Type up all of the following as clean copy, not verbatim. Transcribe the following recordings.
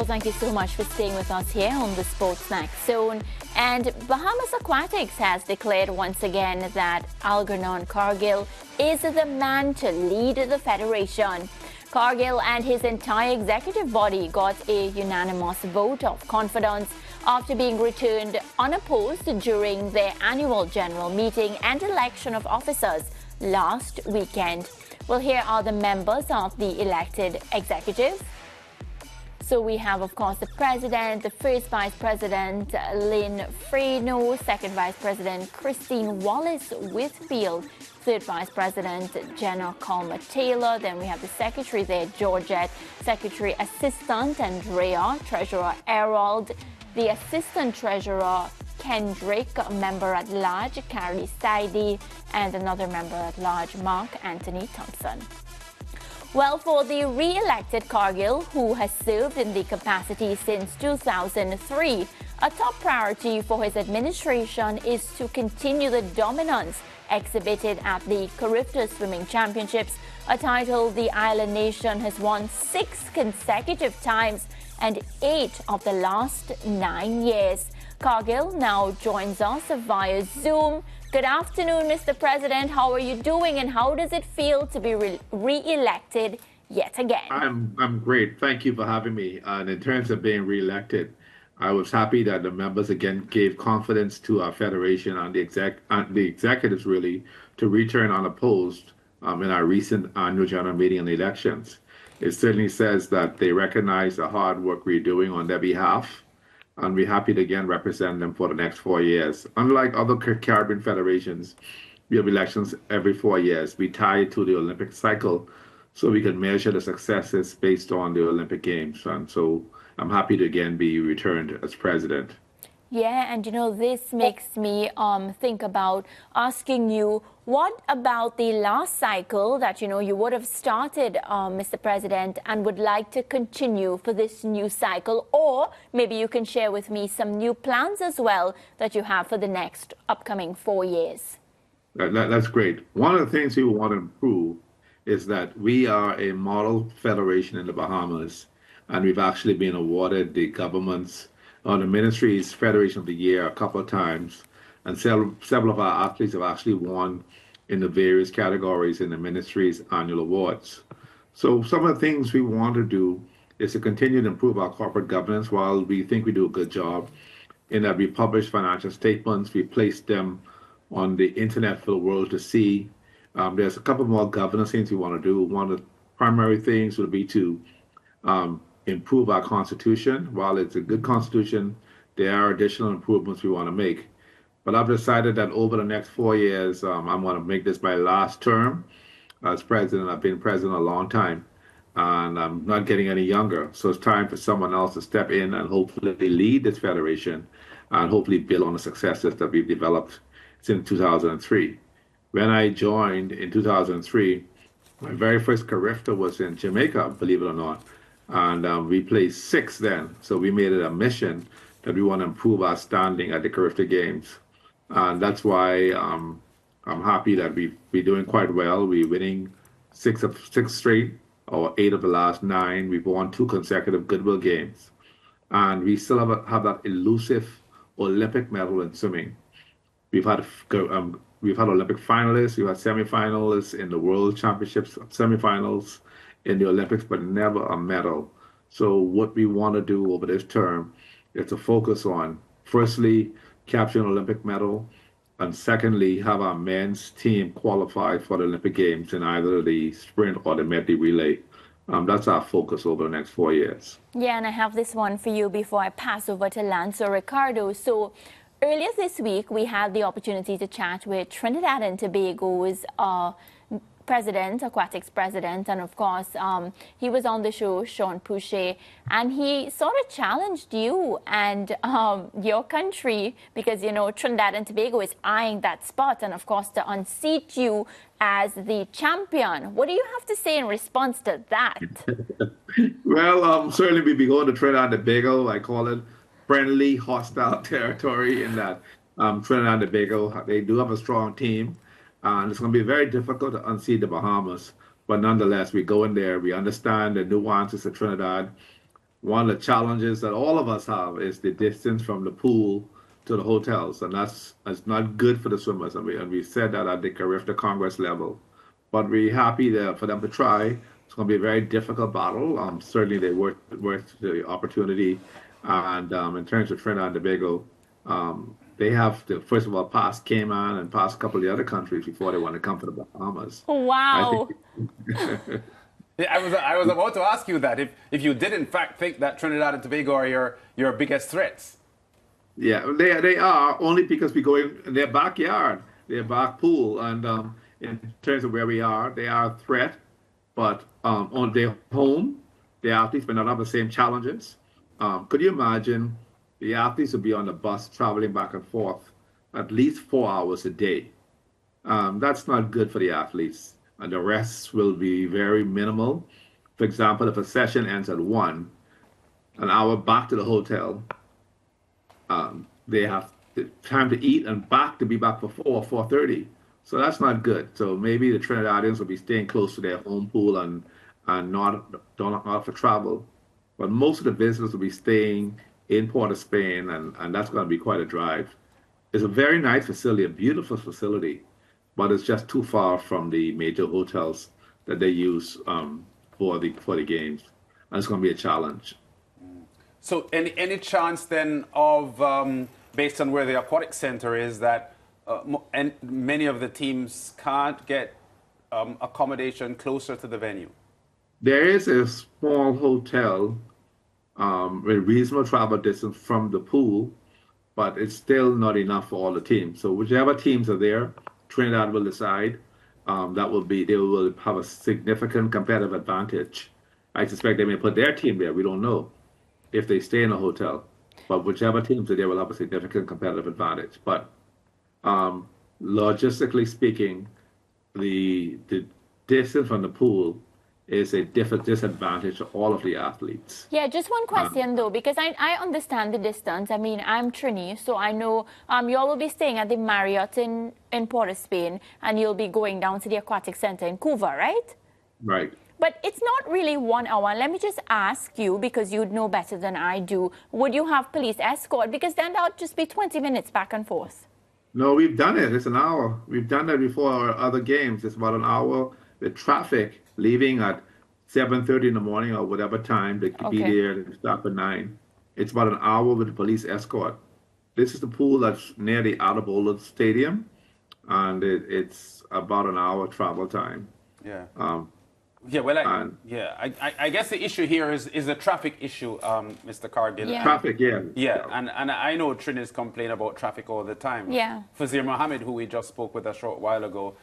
Well, thank you so much for staying with us here on the SportsMax Zone. And Bahamas Aquatics has declared once again that Algernon Cargill is the man to lead the federation. Cargill and his entire executive body got a unanimous vote of confidence after being returned unopposed during their annual general meeting and election of officers last weekend. Well, here are the members of the elected executive. So we have, of course, the president, the first vice president, Lynn Freno, second vice president, Christine Wallace-Whitfield, third vice president, Jenna Colmer-Taylor. Then we have the secretary there, Georgette, secretary assistant, Andrea, treasurer, Errol, the assistant treasurer, Kendrick, member at large, Carrie Steide, and another member at large, Mark Anthony Thompson. Well, for the re-elected Cargill, who has served in the capacity since 2003, a top priority for his administration is to continue the dominance exhibited at the Carifta Swimming Championships, a title the island nation has won 6 consecutive times and 8 of the last 9 years. Cargill now joins us via Zoom. Good afternoon, Mr. President. How are you doing, and how does it feel to be re-elected yet again? I'm great. Thank you for having me. And in terms of being re-elected, I was happy that the members again gave confidence to our federation and the executives really to return unopposed in our recent annual general meeting and elections. It certainly says that they recognize the hard work we're doing on their behalf, and we're happy to again represent them for the next 4 years. Unlike other Caribbean federations, we have elections every 4 years. We tie it to the Olympic cycle so we can measure the successes based on the Olympic Games. And so I'm happy to again be returned as president. Yeah, and this makes me think about asking you, what about the last cycle that, you would have started, Mr. President, and would like to continue for this new cycle? Or maybe you can share with me some new plans as well that you have for the next upcoming 4 years. That's great. One of the things we want to improve is that we are a model federation in the Bahamas, and we've actually been awarded the government's the ministry's Federation of the Year a couple of times, and several of our athletes have actually won in the various categories in the ministry's annual awards. So some of the things we want to do is to continue to improve our corporate governance. While we think we do a good job in that we publish financial statements, we place them on the internet for the world to see. There's a couple more governance things we want to do. One of the primary things would be to improve our constitution. While it's a good constitution, there are additional improvements we want to make. But I've decided that over the next 4 years, I'm going to make this my last term as president. I've been president a long time, and I'm not getting any younger. So it's time for someone else to step in and hopefully lead this federation and hopefully build on the successes that we've developed since 2003. When I joined in 2003, my very first Carifta was in Jamaica, believe it or not. And we placed 6th then. So we made it a mission that we want to improve our standing at the Carifta Games. And that's why I'm happy that we're doing quite well. We're winning 6 straight, or 8 of the last 9. We've won 2 consecutive Goodwill Games. And we still have that elusive Olympic medal in swimming. We've had Olympic finalists, we've had semifinalists in the World Championships, semifinals in the Olympics, but never a medal. So what we want to do over this term is to focus on, firstly, capturing an Olympic medal, and secondly, have our men's team qualify for the Olympic Games in either the sprint or the medley relay. That's our focus over the next 4 years. Yeah, and I have this one for you before I pass over to Lance or Ricardo. So earlier this week, we had the opportunity to chat with Trinidad and Tobago's president, aquatics president, and of course he was on the show, Sean Pouchet, and he sort of challenged you and your country, because Trinidad and Tobago is eyeing that spot, and of course to unseat you as the champion. What do you have to say in response to that? Well, certainly we'll be going to Trinidad and Tobago. I call it friendly, hostile territory in that Trinidad and Tobago, they do have a strong team. And it's going to be very difficult to unseat the Bahamas. But nonetheless, we go in there, we understand the nuances of Trinidad. one of the challenges that all of us have is the distance from the pool to the hotels, and that's not good for the swimmers. And we said that at the Carifta Congress level, but we're happy for them to try. It's going to be a very difficult battle. Certainly, they worth the opportunity. And in terms of Trinidad and Tobago, they have to first of all pass Cayman and pass a couple of the other countries before they want to come to the Bahamas. I think. Wow. Yeah, I was about to ask you that if you did in fact think that Trinidad and Tobago are your biggest threats. Yeah, they are only because we go in their backyard, their back pool, and in terms of where we are, they are a threat. But on their home, the athletes may not have the same challenges. Could you imagine the athletes would be on the bus traveling back and forth at least 4 hours a day? That's not good for the athletes, and the rest will be very minimal. For example, if a session ends at 1, an hour back to the hotel, they have time to eat and back to be back for 4:30. So that's not good. So maybe the Trinidadians will be staying close to their home pool and not have to travel. But most of the visitors will be staying in Port of Spain, and that's going to be quite a drive. It's a very nice facility, a beautiful facility, but it's just too far from the major hotels that they use for the games. And it's going to be a challenge. So any chance then of, based on where the aquatic center is, that and many of the teams can't get accommodation closer to the venue? There is a small hotel with reasonable travel distance from the pool, but it's still not enough for all the teams. So whichever teams are there, Trinidad will decide. They will have a significant competitive advantage. I suspect they may put their team there. We don't know if they stay in a hotel, but whichever teams are there will have a significant competitive advantage. But logistically speaking, the distance from the pool is a disadvantage to all of the athletes. Yeah, just one question though, because I understand the distance. I mean, I'm Trini, so I know you all will be staying at the Marriott in Port of Spain, and you'll be going down to the aquatic center in Cuba, right? Right. But it's not really 1 hour. Let me just ask you, because you'd know better than I do, would you have police escort? Because then that would just be 20 minutes back and forth. No, we've done it. It's an hour. We've done that before our other games. It's about an hour. The traffic leaving at 7:30 in the morning or whatever time they could be there to stop at 9. It's about an hour with the police escort. This is the pool that's near the Atabola Stadium, and it's about an hour travel time. Yeah. Yeah, well, I guess the issue here is a traffic issue, Mr. Cargill. Yeah. Traffic, yeah. Yeah, and I know Trinis complain about traffic all the time. Yeah. Fazir Mohammed, who we just spoke with a short while ago,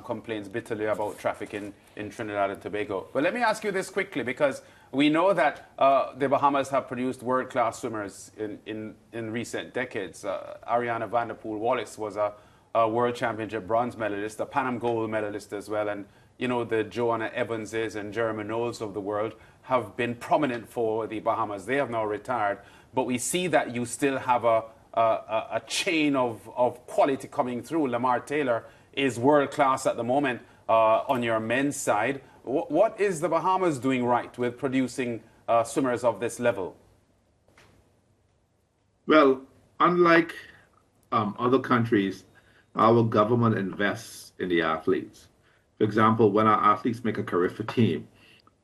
complains bitterly about traffic in Trinidad and Tobago. But let me ask you this quickly, because we know that the Bahamas have produced world-class swimmers in recent decades. Ariana Vanderpool Wallace was a World Championship bronze medalist, a Pan Am gold medalist as well, and you know, the Joanna Evanses and Jeremy Knowles of the world have been prominent for the Bahamas. They have now retired, but we see that you still have a chain of quality coming through. Lamar Taylor is world class at the moment on your men's side. What is the Bahamas doing right with producing swimmers of this level? Well, unlike other countries, our government invests in the athletes. For example, when our athletes make a Carifta team,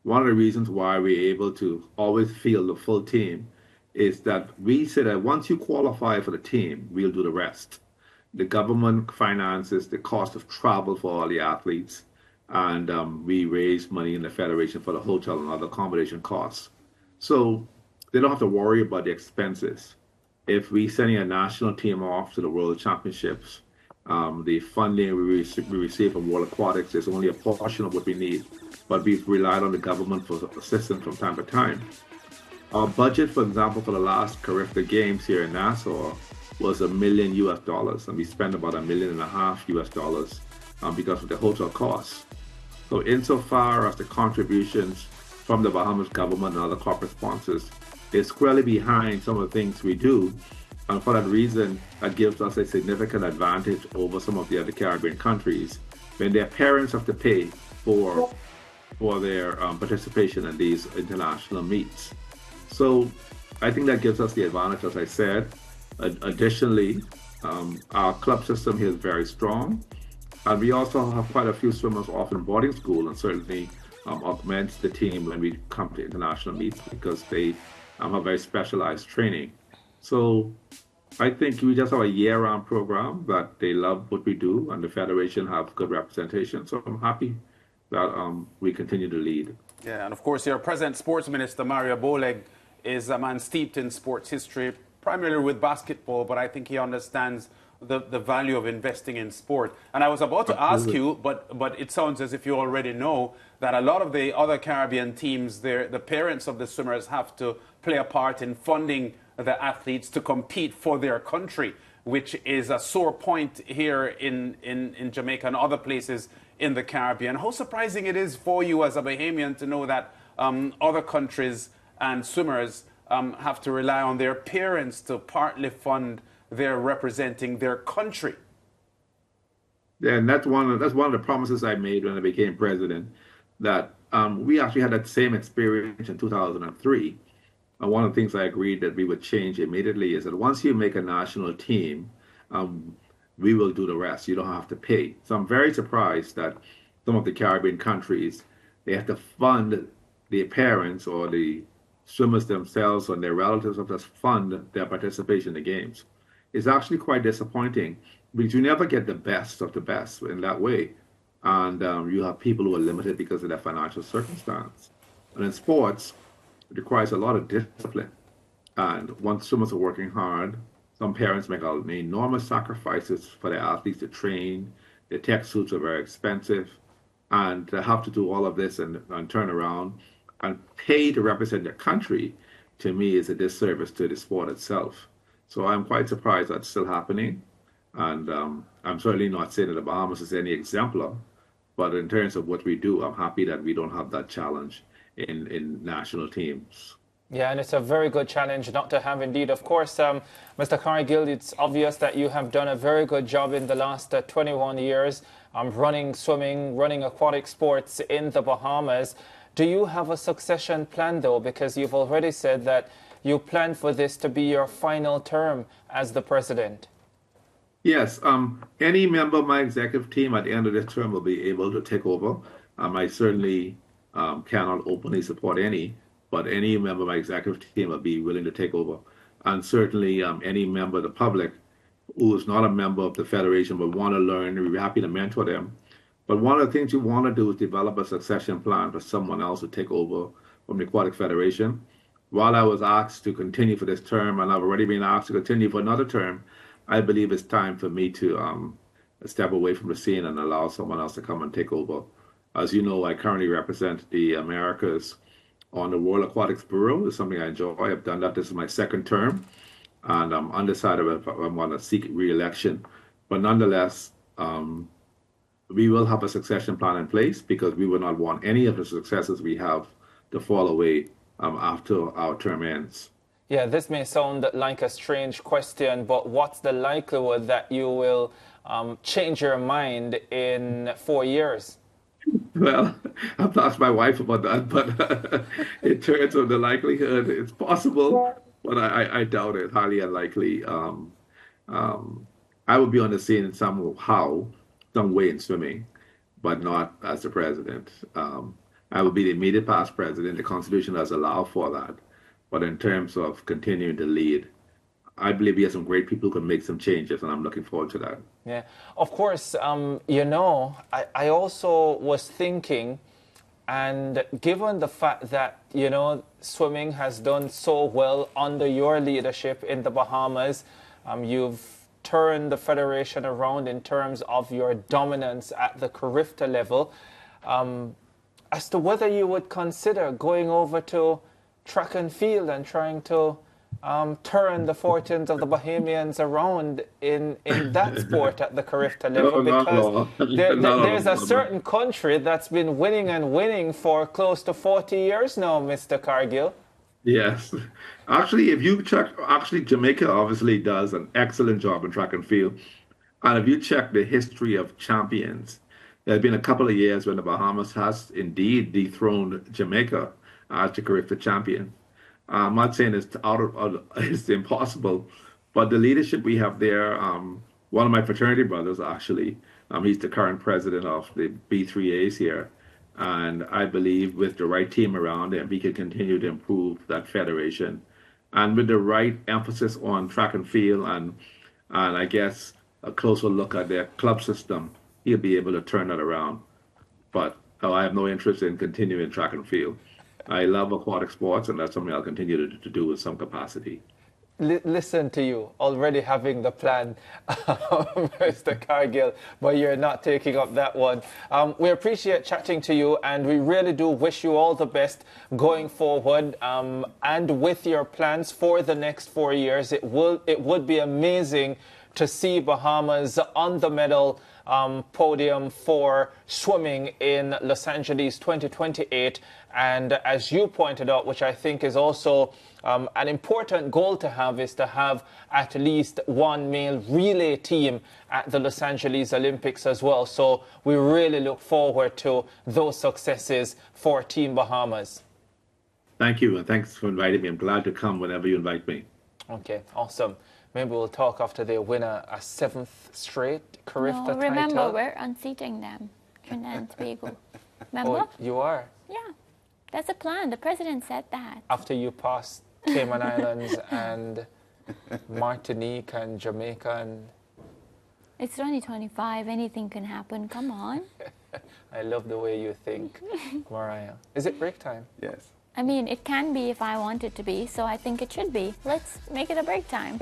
one of the reasons why we're able to always field the full team is that we say that once you qualify for the team, we'll do the rest. The government finances the cost of travel for all the athletes, and we raise money in the federation for the hotel and other accommodation costs. So they don't have to worry about the expenses. If we send a national team off to the World Championships, the funding we receive from World Aquatics is only a portion of what we need, but we've relied on the government for assistance from time to time. Our budget, for example, for the last Carifta Games here in Nassau was $1 million, and we spent about $1.5 million because of the hotel costs. So insofar as the contributions from the Bahamas government and other corporate sponsors is squarely behind some of the things we do, and for that reason, that gives us a significant advantage over some of the other Caribbean countries when their parents have to pay for their participation in these international meets. So I think that gives us the advantage, as I said. Additionally, our club system here is very strong. And we also have quite a few swimmers off in boarding school, and certainly augments the team when we come to international meets because they have very specialized training. So I think we just have a year-round program that they love what we do, and the federation have good representation. So I'm happy that we continue to lead. Yeah, and of course, your present sports minister, Mario Boleg, is a man steeped in sports history, primarily with basketball, but I think he understands the value of investing in sport. And I was about to ask you, but it sounds as if you already know that a lot of the other Caribbean teams, the parents of the swimmers have to play a part in funding the athletes to compete for their country, which is a sore point here in Jamaica and other places in the Caribbean. How surprising it is for you as a Bahamian to know that other countries and swimmers have to rely on their parents to partly fund their representing their country. Yeah, and that's one of the promises I made when I became president, that we actually had that same experience in 2003. And one of the things I agreed that we would change immediately is that once you make a national team, we will do the rest. You don't have to pay. So I'm very surprised that some of the Caribbean countries, they have to fund their parents or the swimmers themselves or their relatives have to fund their participation in the games. It's actually quite disappointing because you never get the best of the best in that way. And you have people who are limited because of their financial circumstance. And in sports, it requires a lot of discipline. And once swimmers are working hard, some parents make enormous sacrifices for their athletes to train. Their tech suits are very expensive. And to have to do all of this and turn around and pay to represent their country, to me, is a disservice to the sport itself. So I'm quite surprised that's still happening. And I'm certainly not saying that the Bahamas is any exemplar. But in terms of what we do, I'm happy that we don't have that challenge in national teams. Yeah, and it's a very good challenge not to have indeed. Of course, Mr. Cargill, it's obvious that you have done a very good job in the last 21 years running swimming, running aquatic sports in the Bahamas. Do you have a succession plan, though? Because you've already said that you plan for this to be your final term as the president. Yes, any member of my executive team at the end of this term will be able to take over. I certainly cannot openly support any, but any member of my executive team will be willing to take over. And certainly any member of the public who is not a member of the Federation but want to learn, we'll be happy to mentor them. But one of the things you want to do is develop a succession plan for someone else to take over from the Aquatic Federation. While I was asked to continue for this term, and I've already been asked to continue for another term, I believe it's time for me to step away from the scene and allow someone else to come and take over. As you know, I currently represent the Americas on the World Aquatics Bureau. It's something I enjoy. I've done that. This is my second term, and I'm undecided if I want to seek re-election. But nonetheless, we will have a succession plan in place because we would not want any of the successes we have to fall away after our term ends. Yeah, this may sound like a strange question, but what's the likelihood that you will change your mind in 4 years? Well, I've asked my wife about that, but in terms of the likelihood, it's possible, but I doubt it, highly unlikely. I will be on the scene in some way in swimming, but not as the president. I will be the immediate past president. The Constitution does allow for that. But in terms of continuing to lead, I believe we have some great people who can make some changes, and I'm looking forward to that. Yeah, of course, you know, I also was thinking, and given the fact that, you know, swimming has done so well under your leadership in the Bahamas, you've turned the Federation around in terms of your dominance at the Carifta level, as to whether you would consider going over to track and field and trying to turn the fortunes of the Bahamians around in that sport at the Carifta level, because there's a certain country that's been winning and winning for close to 40 years now, Mr. Cargill. Yes. Actually, if you check, Jamaica obviously does an excellent job in track and field. And if you check the history of champions, there have been a couple of years when the Bahamas has indeed dethroned Jamaica as the Carifta champion. I'm not saying it's it's impossible, but the leadership we have there, one of my fraternity brothers actually, he's the current president of the B3As here. And I believe with the right team around him, we can continue to improve that federation. And with the right emphasis on track and field and I guess a closer look at their club system, he'll be able to turn that around. But I have no interest in continuing track and field. I love aquatic sports, and that's something I'll continue to do with some capacity. Listen to you, already having the plan, Mr. Cargill, but you're not taking up that one. We appreciate chatting to you, and we really do wish you all the best going forward. And with your plans for the next 4 years, it would be amazing to see Bahamas on the medal podium for swimming in Los Angeles 2028. And as you pointed out, which I think is also an important goal to have, is to have at least one male relay team at the Los Angeles Olympics as well. So we really look forward to those successes for Team Bahamas. Thank you, and thanks for inviting me. I'm glad to come whenever you invite me. Okay, awesome. Maybe we'll talk after they win a 7th straight Carifta title. Remember, we're unseating them, Trinidad and Tobago. Remember? Oh, you are? Yeah, that's a plan. The president said that. After you pass Cayman Islands and Martinique and Jamaica and... It's 2025. Anything can happen. Come on. I love the way you think, Mariah. Is it break time? Yes. I mean, it can be if I want it to be, so I think it should be. Let's make it a break time.